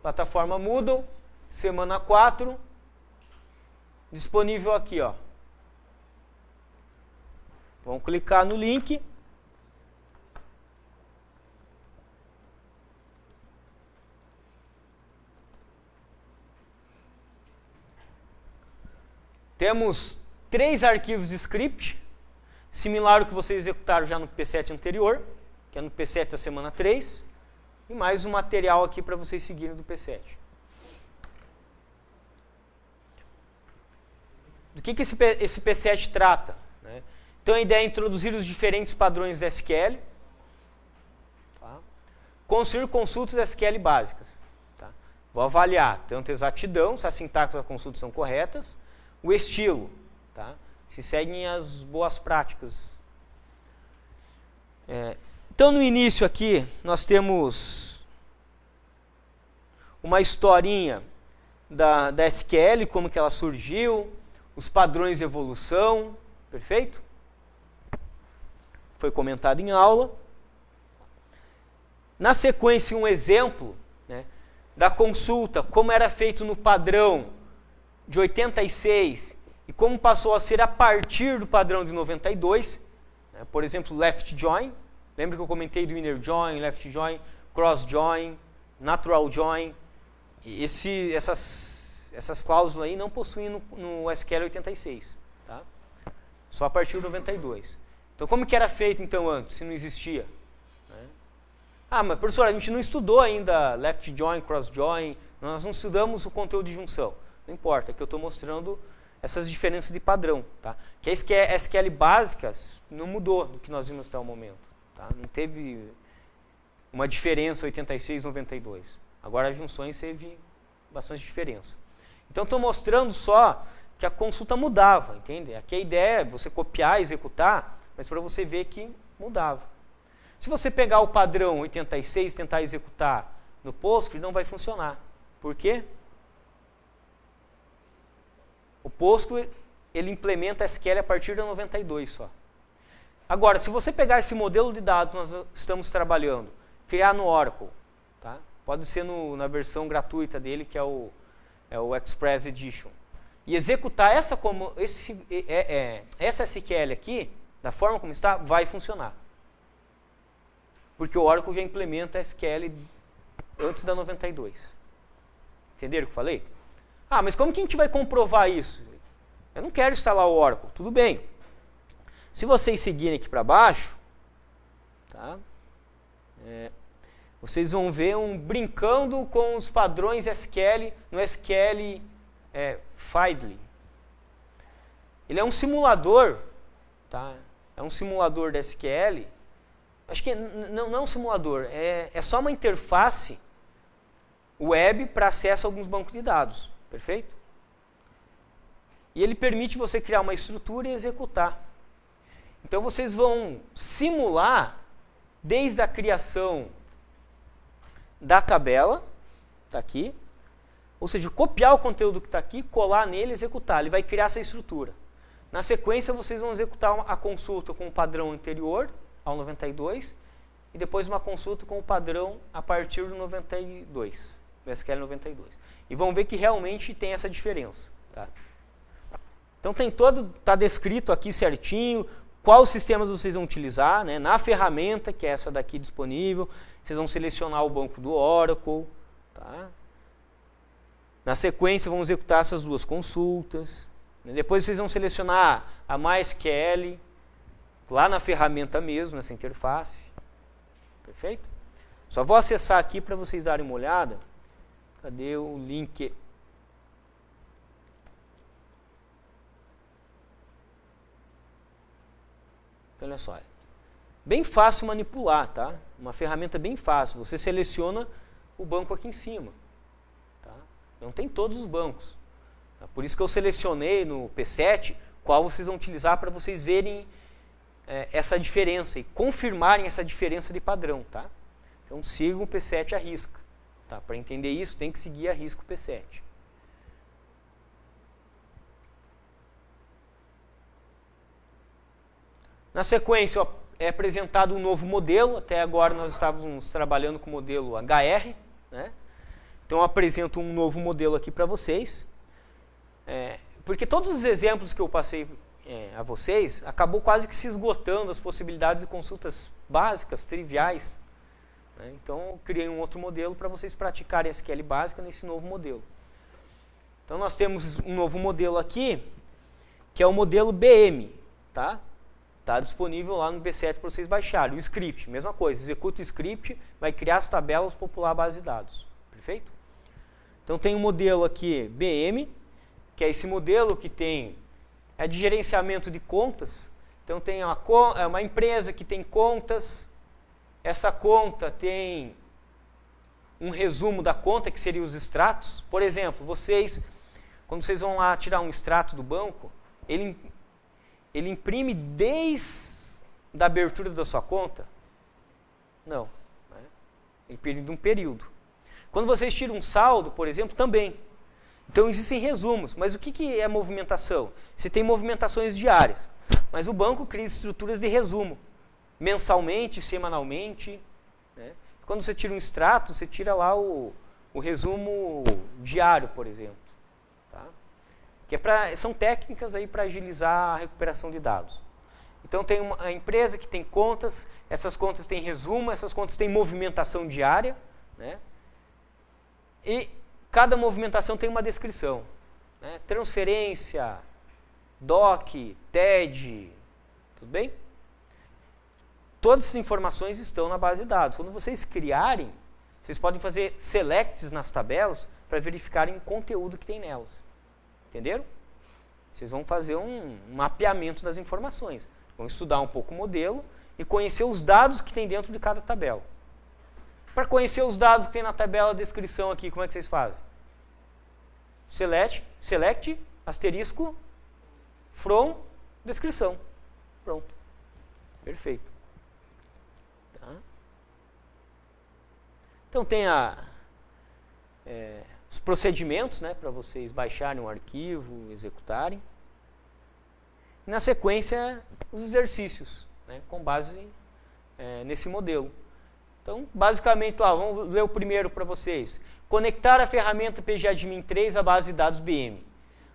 Plataforma Moodle, semana 4. Disponível aqui, ó. Vamos clicar no link. Temos 3 arquivos de script, similar ao que vocês executaram já no P7 anterior, que é no P7 da semana 3, e mais um material aqui para vocês seguirem do P7. Do que esse P7 trata? Né? Então a ideia é introduzir os diferentes padrões da SQL, tá? Construir consultas SQL básicas. Tá? Vou avaliar tanto a exatidão, se a sintaxe das consultas são corretas, o estilo, tá? Se seguem as boas práticas. Então no início aqui nós temos uma historinha da SQL, como que ela surgiu, os padrões de evolução, perfeito? Foi comentado em aula. Na sequência, um exemplo, né, da consulta, como era feito no padrão de 86 e como passou a ser a partir do padrão de 92. Né, por exemplo, left join. Lembra que eu comentei do inner join, left join, cross join, natural join. E essas cláusulas aí não possuem no SQL 86, tá? Só a partir do 92. Então, como que era feito então antes, se não existia? Né? Ah, mas professor, a gente não estudou ainda left join, cross join, nós não estudamos o conteúdo de junção. Não importa, é que eu estou mostrando essas diferenças de padrão, tá? Que a SQL básicas não mudou do que nós vimos até o momento, tá? Não teve uma diferença 86, 92. Agora as junções teve bastante diferença. Então estou mostrando só que a consulta mudava, entende? Aqui a ideia é você copiar e executar, mas para você ver que mudava. Se você pegar o padrão 86 e tentar executar no Postgre, não vai funcionar. Por quê? O Postgre, ele implementa a SQL a partir da 92 só. Agora, se você pegar esse modelo de dados que nós estamos trabalhando, criar no Oracle, tá? Pode ser na versão gratuita dele, que é o Express Edition, e executar essa SQL aqui, da forma como está, vai funcionar. Porque o Oracle já implementa a SQL antes da 92. Entenderam o que eu falei? Ah, mas como que a gente vai comprovar isso? Eu não quero instalar o Oracle. Tudo bem. Se vocês seguirem aqui para baixo, tá? Vocês vão ver brincando com os padrões SQL no SQL Fidely. Ele é um simulador, tá? É um simulador da SQL. Acho que não é um simulador, é só uma interface web para acesso a alguns bancos de dados, perfeito? E ele permite você criar uma estrutura e executar. Então vocês vão simular desde a criação da tabela, está aqui, ou seja, copiar o conteúdo que está aqui, colar nele e executar. Ele vai criar essa estrutura. Na sequência, vocês vão executar a consulta com o padrão anterior ao 92 e depois uma consulta com o padrão a partir do 92, do SQL 92. E vão ver que realmente tem essa diferença. Tá? Então está descrito aqui certinho quais sistemas vocês vão utilizar, né? Na ferramenta, que é essa daqui disponível, vocês vão selecionar o banco do Oracle. Tá? Na sequência, vão executar essas duas consultas. Depois vocês vão selecionar a MySQL, lá na ferramenta mesmo, nessa interface. Perfeito? Só vou acessar aqui para vocês darem uma olhada. Cadê o link? Olha só. Bem fácil manipular, tá? Uma ferramenta bem fácil. Você seleciona o banco aqui em cima. Tá? Não tem todos os bancos. Tá? Por isso que eu selecionei no P7 qual vocês vão utilizar para vocês verem essa diferença e confirmarem essa diferença de padrão. Tá? Então sigam o P7 à risca. Tá? Para entender isso, tem que seguir à risca o P7. Na sequência, é apresentado um novo modelo. Até agora nós estávamos trabalhando com o modelo HR. Né? Então eu apresento um novo modelo aqui para vocês. Porque todos os exemplos que eu passei a vocês, acabou quase que se esgotando as possibilidades de consultas básicas, triviais. Né? Então, eu criei um outro modelo para vocês praticarem SQL básica nesse novo modelo. Então, nós temos um novo modelo aqui, que é o modelo BM. Tá? Está disponível lá no B7 para vocês baixarem. O script, mesma coisa, executa o script, vai criar as tabelas, popular a base de dados. Perfeito? Então, tem um modelo aqui BM, que é esse modelo que tem de gerenciamento de contas. Então, tem uma empresa que tem contas, essa conta tem um resumo da conta, que seria os extratos. Por exemplo, quando vocês vão lá tirar um extrato do banco, ele imprime desde a abertura da sua conta? Não. Né? Ele imprime de um período. Quando vocês tiram um saldo, por exemplo, também. Então, existem resumos. Mas o que é movimentação? Você tem movimentações diárias. Mas o banco cria estruturas de resumo. Mensalmente, semanalmente. Né? Quando você tira um extrato, você tira lá o resumo diário, por exemplo. Tá? Que são técnicas aí para agilizar a recuperação de dados. Então, tem uma empresa que tem contas, essas contas têm resumo, essas contas têm movimentação diária. Né? E cada movimentação tem uma descrição. Né? Transferência, DOC, TED, tudo bem? Todas essas informações estão na base de dados. Quando vocês criarem, vocês podem fazer selects nas tabelas para verificarem o conteúdo que tem nelas. Entenderam? Vocês vão fazer um mapeamento das informações. Vão estudar um pouco o modelo e conhecer os dados que tem dentro de cada tabela. Para conhecer os dados que tem na tabela de descrição aqui, como é que vocês fazem? Select, asterisco, from, descrição. Pronto. Perfeito. Tá. Então tem os procedimentos, né, para vocês baixarem um arquivo, executarem. E na sequência, os exercícios, né, com base nesse modelo. Então, basicamente, lá, vamos ver o primeiro para vocês. Conectar a ferramenta PGAdmin 3 à base de dados BM.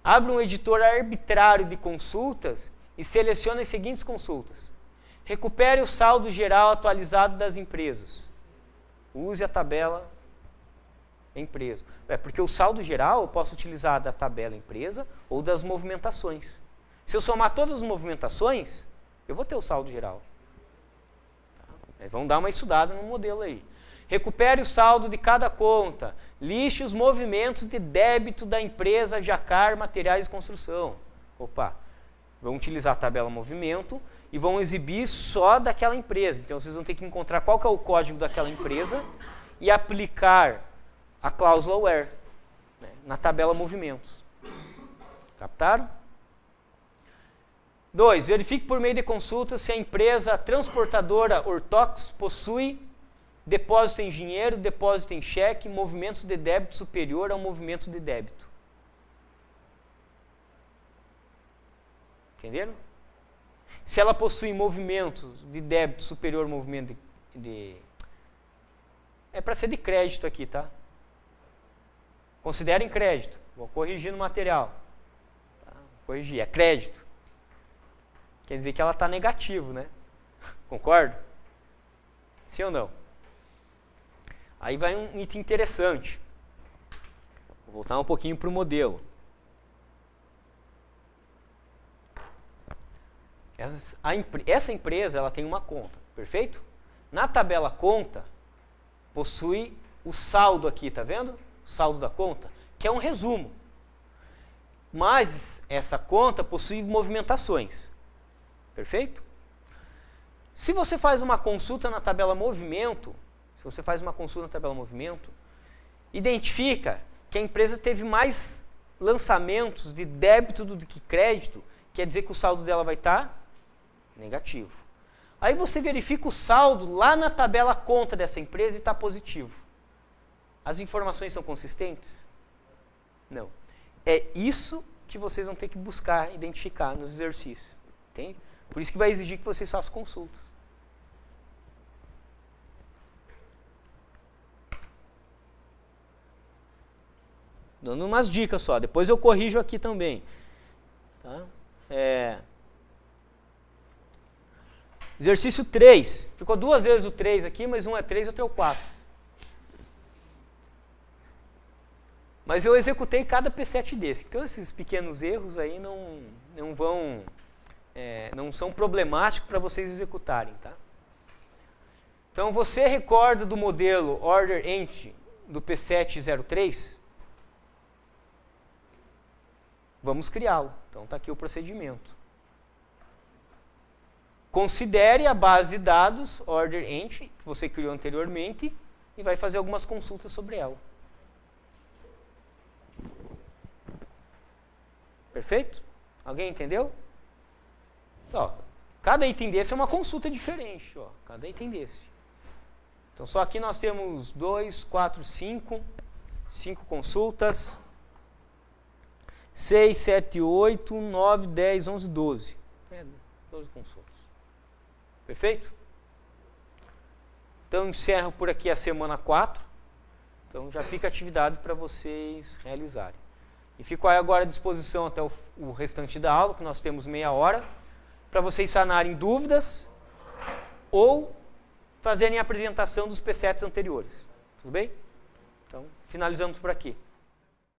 Abre um editor arbitrário de consultas e selecione as seguintes consultas. Recupere o saldo geral atualizado das empresas. Use a tabela empresa. Porque o saldo geral eu posso utilizar da tabela empresa ou das movimentações. Se eu somar todas as movimentações, eu vou ter o saldo geral. Vamos dar uma estudada no modelo aí. Recupere o saldo de cada conta. Lixe os movimentos de débito da empresa Jacar Materiais de Construção. Opa, vão utilizar a tabela movimento e vão exibir só daquela empresa. Então, vocês vão ter que encontrar qual que é o código daquela empresa e aplicar a cláusula where, né, na tabela movimentos. Captaram? 2. Verifique por meio de consulta se a empresa transportadora Ortox possui depósito em dinheiro, depósito em cheque, movimentos de débito superior ao movimento de débito. Entenderam? Se ela possui movimento de débito superior ao movimento de... É para ser de crédito aqui, tá? Considerem crédito. Vou corrigir no material. Tá? Corrigir, é crédito. Quer dizer que ela está negativo, né? Concorda? Sim ou não? Aí vai um item interessante. Vou voltar um pouquinho para o modelo. Essa empresa ela tem uma conta, perfeito? Na tabela conta, possui o saldo aqui, tá vendo? O saldo da conta, que é um resumo. Mas essa conta possui movimentações. Perfeito? Se você faz uma consulta na tabela movimento, identifica que a empresa teve mais lançamentos de débito do que crédito, quer dizer que o saldo dela vai estar negativo. Aí você verifica o saldo lá na tabela conta dessa empresa e está positivo. As informações são consistentes? Não. É isso que vocês vão ter que buscar, identificar nos exercícios. Entende? Por isso que vai exigir que vocês façam consultas. Dando umas dicas só, depois eu corrijo aqui também. Tá? Exercício 3. Ficou 2 vezes o 3 aqui, mas um é 3 e outro é o 4. Mas eu executei cada P7 desse. Então esses pequenos erros aí não são problemáticos para vocês executarem, tá? Então você recorda do modelo Order Entry do P703? Vamos criá-lo. Então está aqui o procedimento. Considere a base de dados Order Entry que você criou anteriormente e vai fazer algumas consultas sobre ela. Perfeito? Alguém entendeu? Ó, cada item desse é uma consulta diferente. Ó, cada item desse. Então só aqui nós temos 2, 4, 5 consultas. 6, 7, 8, 9, 10, 11, 12. 12 consultas. Perfeito? Então encerro por aqui a semana 4. Então já fica atividade para vocês realizarem. E fico aí agora à disposição até o restante da aula, que nós temos meia hora, para vocês sanarem dúvidas ou fazerem a apresentação dos P7s anteriores. Tudo bem? Então, finalizamos por aqui.